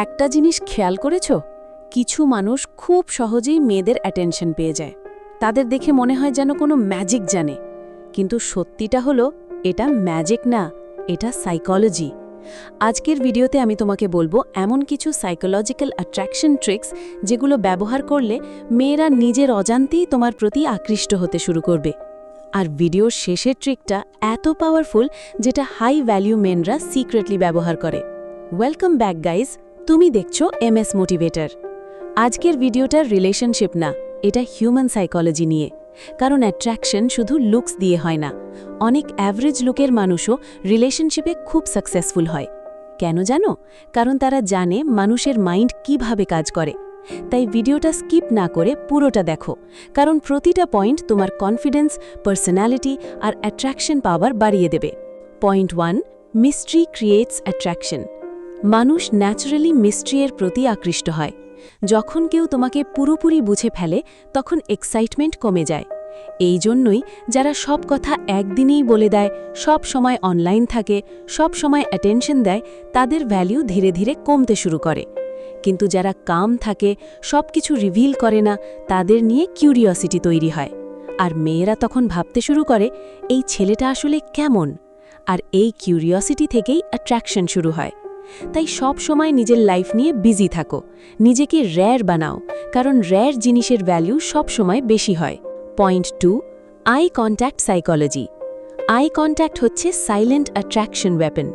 একটা জিনিস খেয়াল করেছ? কিছু মানুষ খুব সহজেই মেয়েদের অ্যাটেনশন পেয়ে যায়। তাদের দেখে মনে হয় যেন কোনো ম্যাজিক জানে, কিন্তু সত্যিটা হলো এটা ম্যাজিক না, এটা সাইকোলজি। আজকের ভিডিওতে আমি তোমাকে বলবো এমন কিছু সাইকোলজিক্যাল অ্যাট্রাকশন ট্রিক্স যেগুলো ব্যবহার করলে মেয়েরা নিজের অজান্তেই তোমার প্রতি আকৃষ্ট হতে শুরু করবে। আর ভিডিওর শেষের ট্রিকটা এত পাওয়ারফুল যেটা হাই ভ্যালু মেনরা সিক্রেটলি ব্যবহার করে। ওয়েলকাম ব্যাক গাইজ, তুমি দেখছো MS মোটিভেটর। আজকের ভিডিওটা রিলেশনশিপ না, এটা হিউম্যান সাইকোলজি নিয়ে। কারণ অ্যাট্রাকশন শুধু লুকস দিয়ে হয় না, অনেক অ্যাভারেজ লুকের মানুষও রিলেশনশিপে খুব সাকসেসফুল হয়। কেন জানো? কারণ তারা জানে মানুষের মাইন্ড কিভাবে কাজ করে। তাই ভিডিওটা স্কিপ না করে পুরোটা দেখো, কারণ প্রতিটা পয়েন্ট তোমার কনফিডেন্স, পার্সোনালিটি আর অ্যাট্রাকশন পাওয়ার বাড়িয়ে দেবে। Point 1, mystery creates attraction. মানুষ ন্যাচারালি মিস্ট্রিয়ের প্রতি আকৃষ্ট হয়। যখন কেউ তোমাকে পুরোপুরি বুঝে ফেলে তখন এক্সাইটমেন্ট কমে যায়। এই জন্যই যারা সব কথা একদিনেই বলে দেয়, সব সময় অনলাইন থাকে, সব সময় অ্যাটেনশন দেয়, তাদের ভ্যালু ধীরে ধীরে কমতে শুরু করে। কিন্তু যারা কাম থাকে, সব কিছু রিভিল করে না, তাদের নিয়ে কিউরিওসিটি তৈরি হয়। আর মেয়েরা তখন ভাবতে শুরু করে, এই ছেলেটা আসলে কেমন? আর এই কিউরিওসিটি থেকেই অ্যাট্রাকশন শুরু হয়। তাই সব সময় নিজের লাইফ নিয়ে বিজি থাকো, নিজেকে রেয়ার বানাও, কারণ রেয়ার জিনিসের ভ্যালু সব সময় বেশি হয়। Point 2, eye contact psychology. Eye contact হচ্ছে সাইলেন্ট অ্যাট্রাকশন ওয়েপন।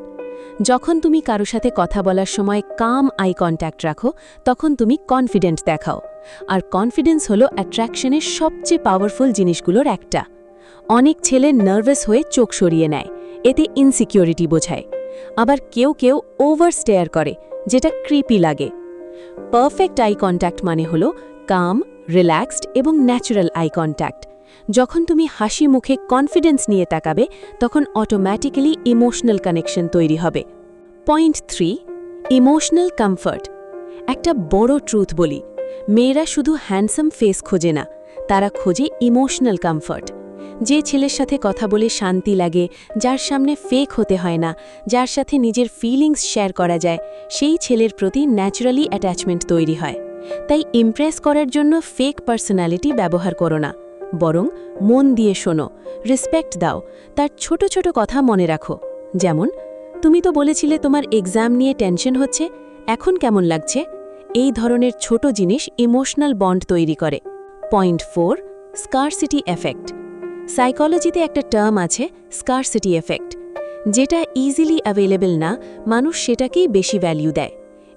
যখন তুমি কারো সাথে কথা বলার সময় কাম আই কন্ট্যাক্ট রাখো, তখন তুমি কনফিডেন্ট দেখাও। আর কনফিডেন্স হলো অ্যাট্রাকশনের সবচেয়ে পাওয়ারফুল জিনিসগুলোর একটা। অনেক ছেলে নার্ভাস হয়ে চোখ সরিয়ে নেয়, এতে ইনসিকিউরিটি বোঝায়। আবার কেউ কেউ ওভার স্টেয়ার করে, যেটা ক্রিপি লাগে। পারফেক্ট আই কন্ট্যাক্ট মানে হলো কাম, রিল্যাক্সড এবং ন্যাচারাল আই কন্ট্যাক্ট। যখন তুমি হাসি মুখে কনফিডেন্স নিয়ে তাকাবে, তখন অটোম্যাটিক্যালি ইমোশনাল কানেকশন তৈরি হবে। Point 3, emotional comfort. একটা বড় ট্রুথ বলি, মেয়েরা শুধু হ্যান্ডসাম ফেস খোঁজে না, তারা খোঁজে ইমোশনাল কমফর্ট। যে ছেলের সাথে কথা বলে শান্তি লাগে, যার সামনে ফেক হতে হয় না, যার সাথে নিজের ফিলিংস শেয়ার করা যায়, সেই ছেলের প্রতি ন্যাচারালি অ্যাটাচমেন্ট তৈরি হয়। তাই ইমপ্রেস করার জন্য ফেক পার্সোনালিটি ব্যবহার করো না, বরং মন দিয়ে শোনো, রেসপেক্ট দাও, তার ছোট ছোট কথা মনে রাখো। যেমন, তুমি তো বলেছিলে তোমার এক্সাম নিয়ে টেনশন হচ্ছে, এখন কেমন লাগছে? এই ধরনের ছোট জিনিস ইমোশনাল বন্ড তৈরি করে। Point 4, scarcity effect. সাইকোলজিতে একটা টার্ম আছে, স্কারসিটি এফেক্ট। যেটা ইজিলি অ্যাভেলেবল না, মানুষ সেটাকেই বেশি ভ্যালু দেয়।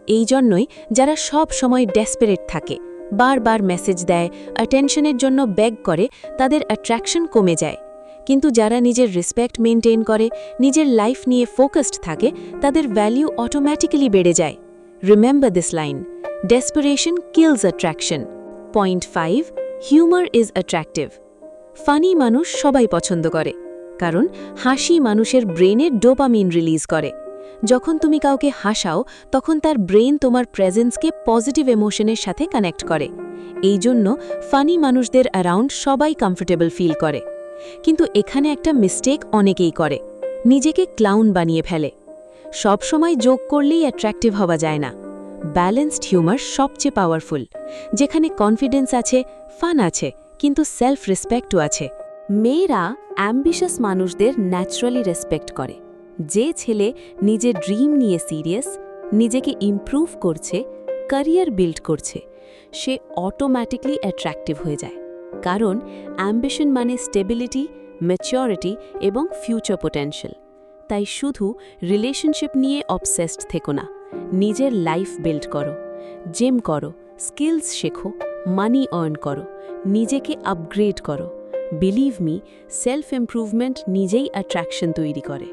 এই জন্যই যারা সব সময় ডেসপারেট থাকে, বারবার মেসেজ দেয়, অ্যাটেনশনের জন্য বেগ করে, তাদের অ্যাট্রাকশন কমে যায়। কিন্তু যারা নিজের রেসপেক্ট মেনটেন করে, নিজের লাইফ নিয়ে ফোকাসড থাকে, তাদের ভ্যালু অটোম্যাটিক্যালি বেড়ে যায়। Remember this line, desperation kills attraction. Point 5, humour is attractive. Funny মানুষ সবাই পছন্দ করে, কারণ হাসি মানুষের ব্রেনে ডোপামিন রিলিজ করে। যখন তুমি কাউকে হাসাও, তখন তার ব্রেন তোমার প্রেজেন্সকে পজিটিভ ইমোশনের সাথে কানেক্ট করে। এই জন্য ফানি মানুষদের অ্যারাউন্ড সবাই কমফোর্টেবল ফিল করে। কিন্তু এখানে একটা মিস্টেক অনেকেই করে, নিজেকে ক্লাউন বানিয়ে ফেলে। সব সময় জোক করলেই অ্যাট্রাকটিভ হওয়া যায় না। ব্যালেন্সড হিউমার সবচেয়ে পাওয়ারফুল, যেখানে কনফিডেন্স আছে, ফান আছে, কিন্তু সেলফ রেসপেক্টও আছে। মেয়েরা অ্যাম্বিশাস মানুষদের ন্যাচারালি রেসপেক্ট করে। যে ছেলে নিজের ড্রিম নিয়ে সিরিয়াস, নিজেকে ইমপ্রুভ করছে, ক্যারিয়ার বিল্ড করছে, সে অটোম্যাটিকলি অ্যাট্রাকটিভ হয়ে যায়। কারণ অ্যাম্বিশন মানে স্টেবিলিটি, ম্যাচিউরিটি এবং ফিউচার পোটেনশিয়াল। তাই শুধু রিলেশনশিপ নিয়ে অবসেসড থেকো না, নিজের লাইফ বিল্ড করো, জিম করো, স্কিলস শেখো, মানি আর্ন করো, নিজেকে আপগ্রেড করো। বিলিভ মি, সেলফ ইমপ্রুভমেন্ট নিজেই অ্যাট্রাকশন তৈরি করে।